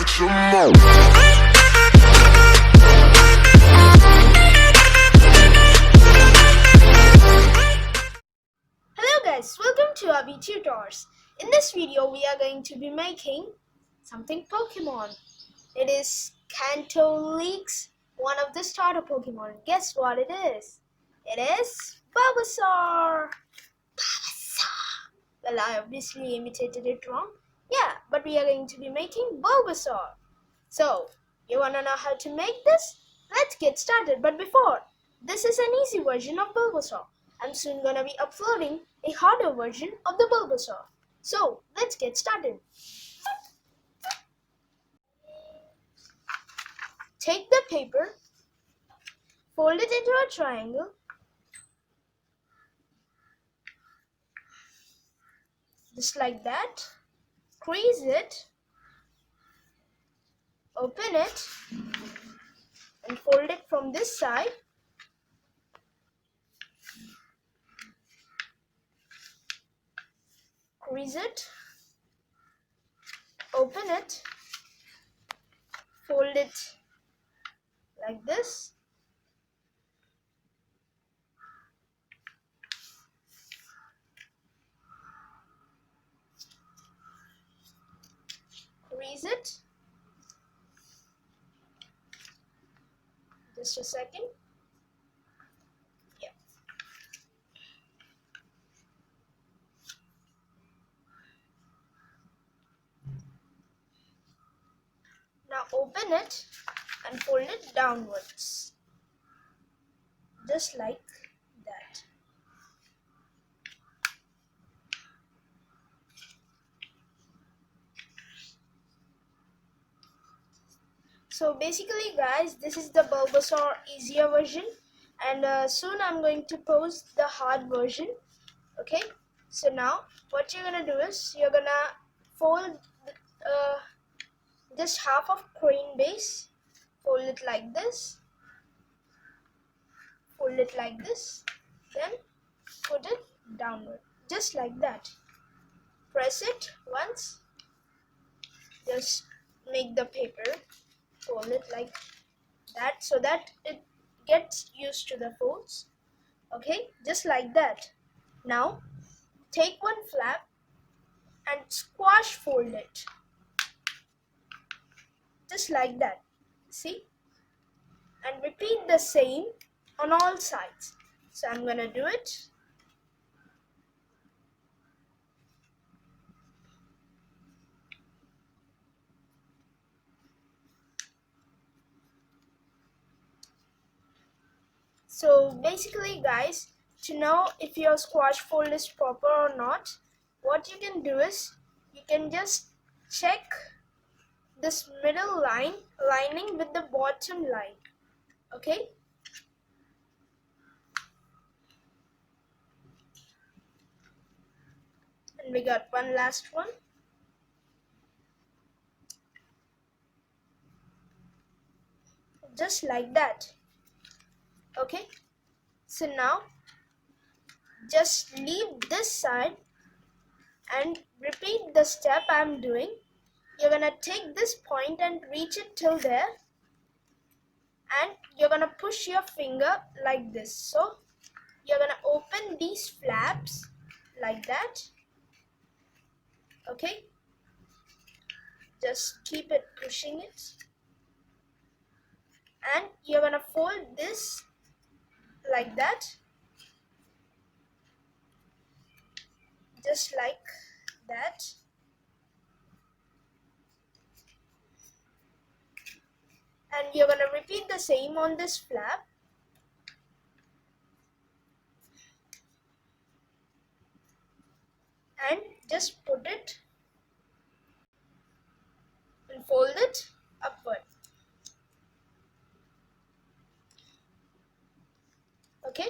some more. Hello guys, welcome to Abhi Tutors. In this video, we are going to be making something Pokemon. It is Kanto Leaks, one of the starter Pokemon. Guess what it is? It is Bulbasaur. Well, I obviously imitated it wrong. Yeah, but we are going to be making Bulbasaur. So, you wanna know how to make this? Let's get started. But before, this is an easy version of Bulbasaur. I'm soon gonna be uploading a harder version of the Bulbasaur. So, let's get started. Take the paper, fold it into a triangle, just like that, crease it, open it, and fold it from this side. Crease it, open it, fold it like this. Crease it. Just a second. Yeah. Now open it and fold it downwards. Just like that. So basically guys, this is the Bulbasaur easier version, and soon I'm going to post the hard version. Okay, so now what you're gonna do is you're gonna fold this half of crane base, fold it like this, fold it like this, then put it downward, just like that. Press it once, just make the paper, fold it like that so that it gets used to the folds. Okay, just like that. Now take one flap and squash fold it, just like that. See, and repeat the same on all sides. So I'm gonna do it. So basically guys, to know if your squash fold is proper or not, what you can do is you can just check this middle lining with the bottom line. Okay, and we got one last one. Just like that. Okay, so now just leave this side and repeat the step I'm doing. You're gonna take this point and reach it till there, and you're gonna push your finger like this. So you're gonna open these flaps like that. Okay, just keep it pushing it, and you're gonna fold this like that, just like that. And you're gonna repeat the same on this flap. And just put it and fold it upward. Okay.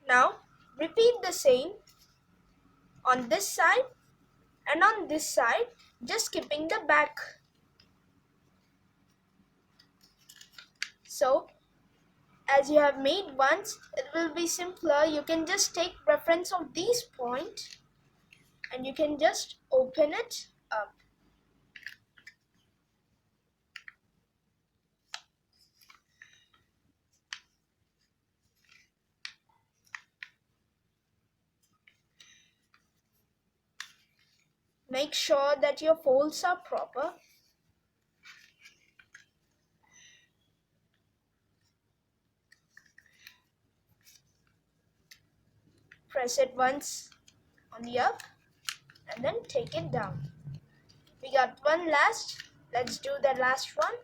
Now repeat the same on this side and on this side, just skipping the back. So as you have made once, it will be simpler. You can just take reference of these points and you can just open it up. Make sure that your folds are proper. Press it once on the up and then take it down. We got one last. Let's do the last one.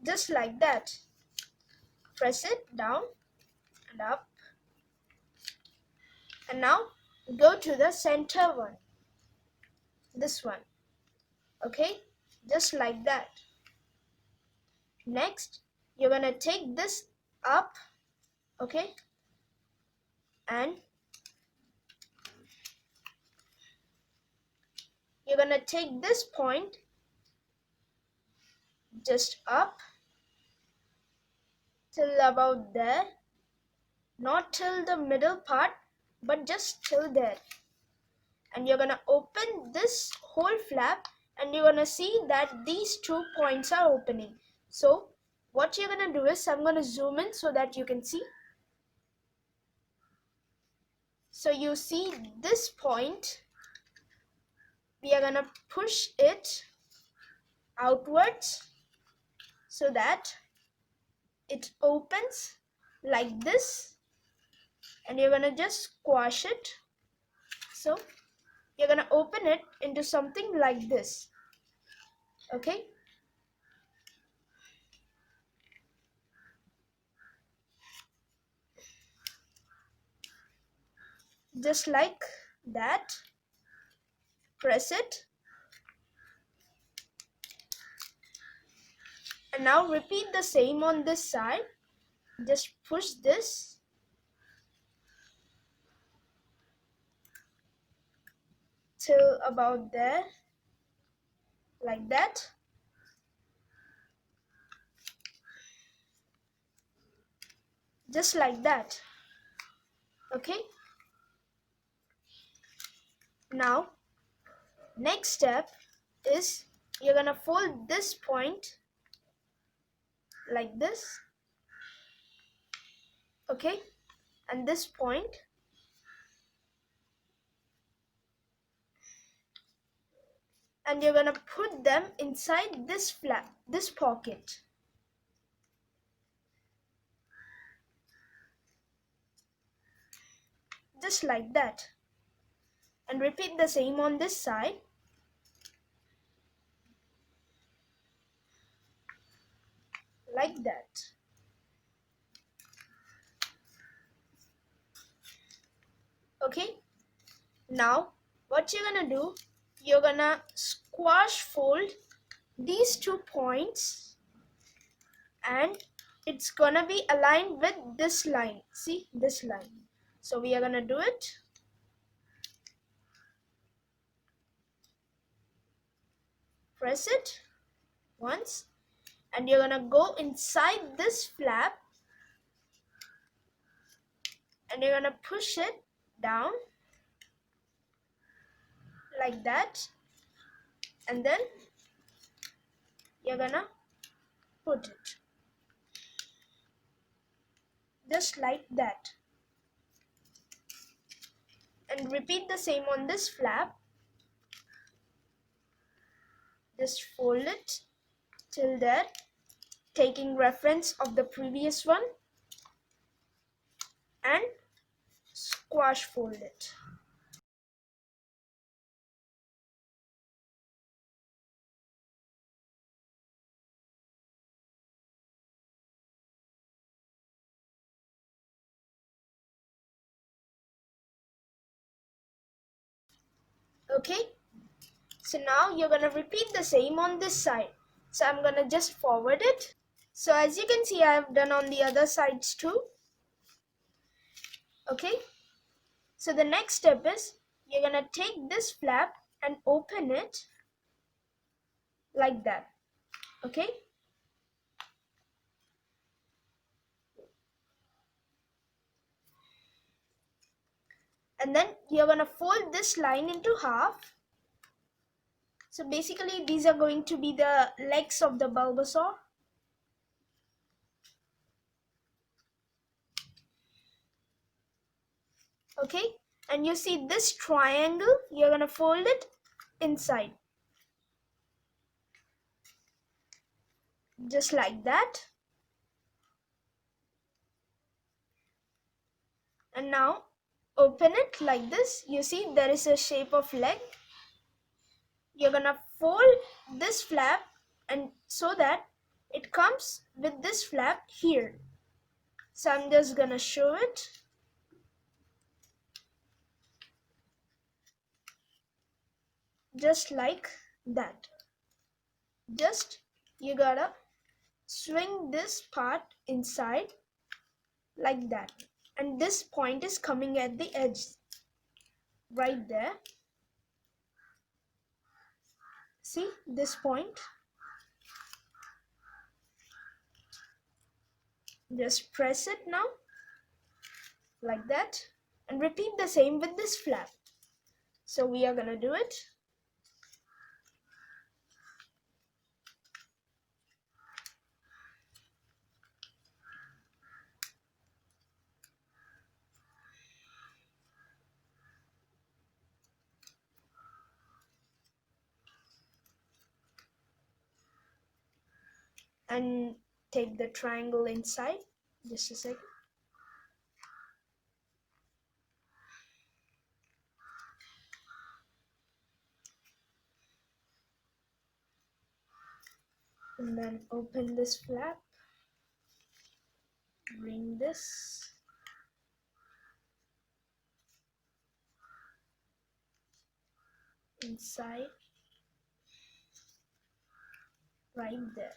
Just like that. Press it down and up. And now go to the center one. This one. Okay? Just like that. Next, you're gonna take this up. Okay? And you're gonna take this point just up till about there. Not till the middle part, but just till there. And you're gonna open this whole flap and you're gonna see that these 2 points are opening. So what you're gonna do is, I'm gonna zoom in so that you can see. So you see this point, we are gonna push it outwards so that it opens like this, and you're gonna just squash it. So you're gonna open it into something like this. Okay? Just like that. Press it. And now repeat the same on this side. Just push this till about there, like that. Just like that. Okay? Now, next step is, you're gonna fold this point like this. Okay? And this point. And you're gonna put them inside this flap, this pocket. Just like that. And repeat the same on this side. Like that. Okay? Now, what you're gonna do, you're gonna squash fold these 2 points, and it's gonna be aligned with this line. See, this line. So we are gonna do it. Press it once, and you're gonna go inside this flap, and you're gonna push it down like that, and then you're gonna put it just like that. And repeat the same on this flap. Just fold it till there, taking reference of the previous one, and squash fold it. Okay, So now you're gonna repeat the same on this side. So I'm gonna just forward it. So as you can see, I have done on the other sides too. Okay. So the next step is you're gonna take this flap and open it like that. Okay. And then you're gonna fold this line into half. So basically these are going to be the legs of the Bulbasaur. Okay, and you see this triangle, you're gonna fold it inside. Just like that. And now open it like this. You see there is a shape of leg. You're gonna fold this flap and so that it comes with this flap here. So I'm just gonna show it. Just like that. Just you gotta swing this part inside like that. And this point is coming at the edge right there. See this point? Just press it now like that and repeat the same with this flap. So we are gonna do it. And take the triangle inside. Just a second. And then open this flap. Bring this. Inside. Right there.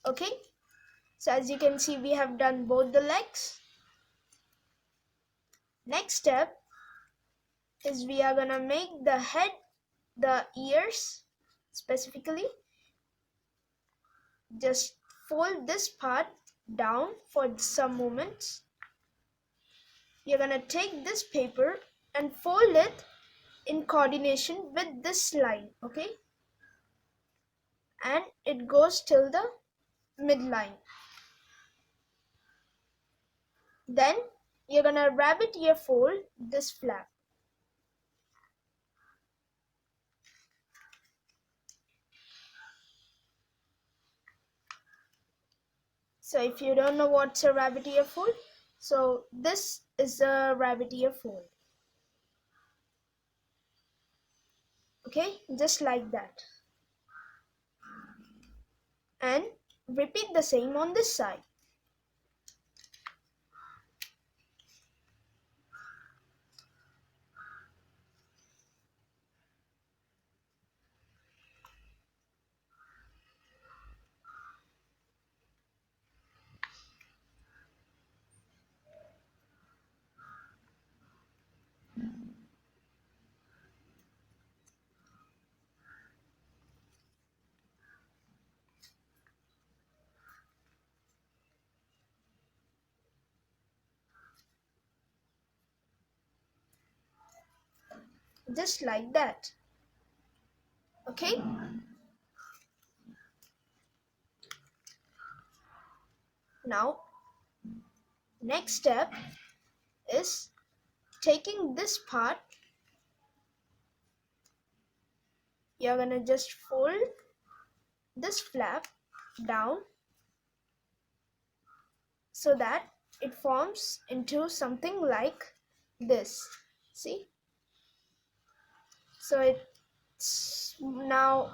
Okay. So as you can see, we have done both the legs. Next step is we are gonna make the head, the ears specifically. Just fold this part down for some moments. You're gonna take this paper and fold it in coordination with this line, okay? And it goes till the midline. Then you're gonna rabbit ear fold this flap. So if you don't know what's a rabbit ear fold, so this is a rabbit ear fold. Okay, just like that. And repeat the same on this side. Just like that. Okay. Now, next step is taking this part. You're gonna just fold this flap down so that it forms into something like this. See? So it's now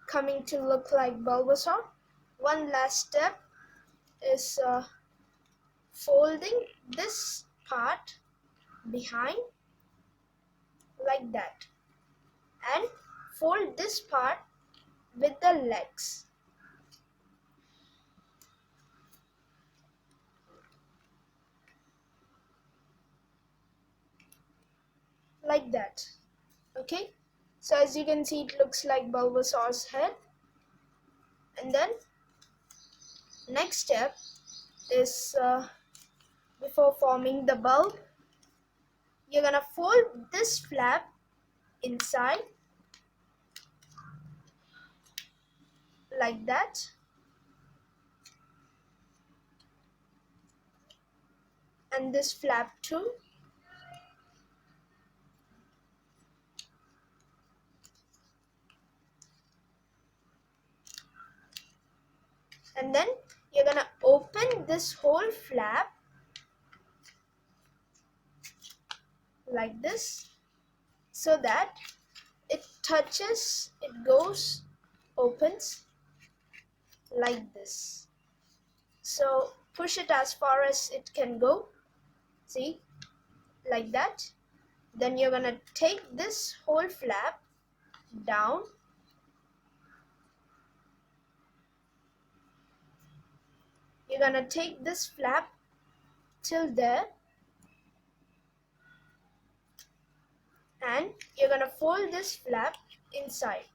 coming to look like Bulbasaur. One last step is folding this part behind like that. and fold this part with the legs. Like that. Okay, so as you can see, it looks like Bulbasaur's head. And then next step is before forming the bulb, you're gonna fold this flap inside like that, and this flap too. And then you're gonna open this whole flap like this, so that it touches, it goes, opens like this. So push it as far as it can go, see, like that. Then you're gonna take this whole flap down, you're gonna take this flap till there, and you're gonna fold this flap inside,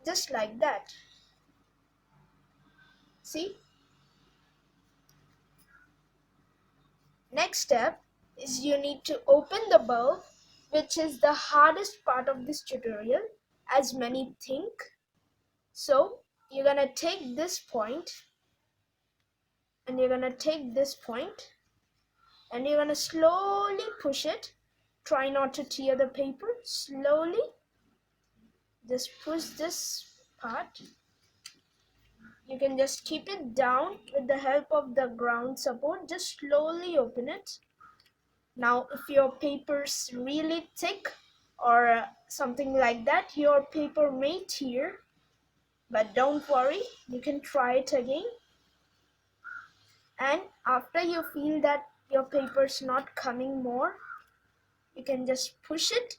just like that. See? Next step is you need to open the bulb, which is the hardest part of this tutorial, as many think. So you're gonna take this point, and you're gonna take this point, and you're gonna slowly push it. Try not to tear the paper. Slowly just push this part. You can just keep it down with the help of the ground support. Just slowly open it. Now if your paper's really thick or something like that, your paper may tear, but don't worry, you can try it again. And after you feel that your paper's not coming more, you can just push it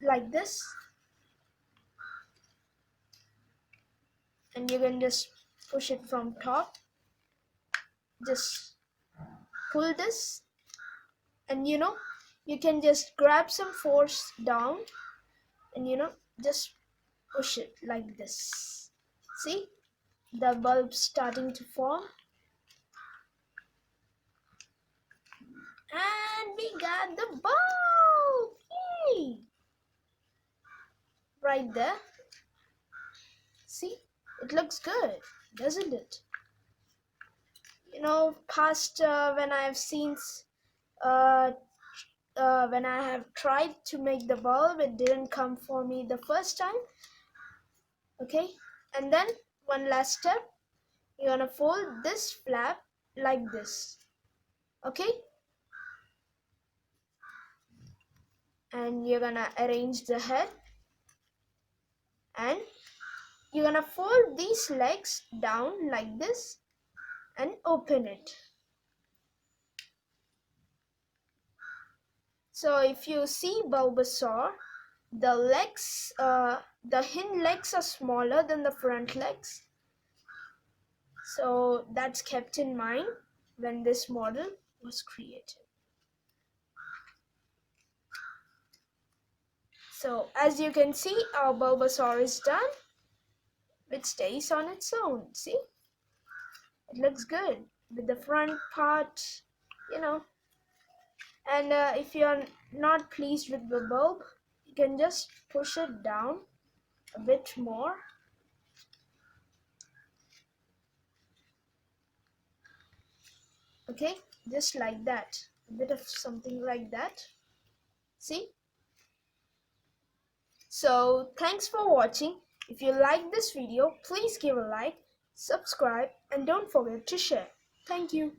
like this, and you can just push it from top. Just pull this, and you can just grab some force down, and just push it like this. See, the bulb's starting to form, and we got the bulb. Yay! Right there. See, it looks good, doesn't it? Past when I have seen when I have tried to make the bulb, it didn't come for me the first time. Okay, and then one last step, you're gonna fold this flap like this. Okay, and you're gonna arrange the head, and you're gonna fold these legs down like this and open it. So if you see Bulbasaur, the legs, the hind legs are smaller than the front legs. So that's kept in mind when this model was created. So as you can see, our Bulbasaur is done. It stays on its own. See? It looks good with the front part, And if you're not pleased with the bulb, you can just push it down a bit more. Okay, just like that. A bit of something like that. See? So thanks for watching. If you like this video, please give a like, subscribe, and don't forget to share. Thank you.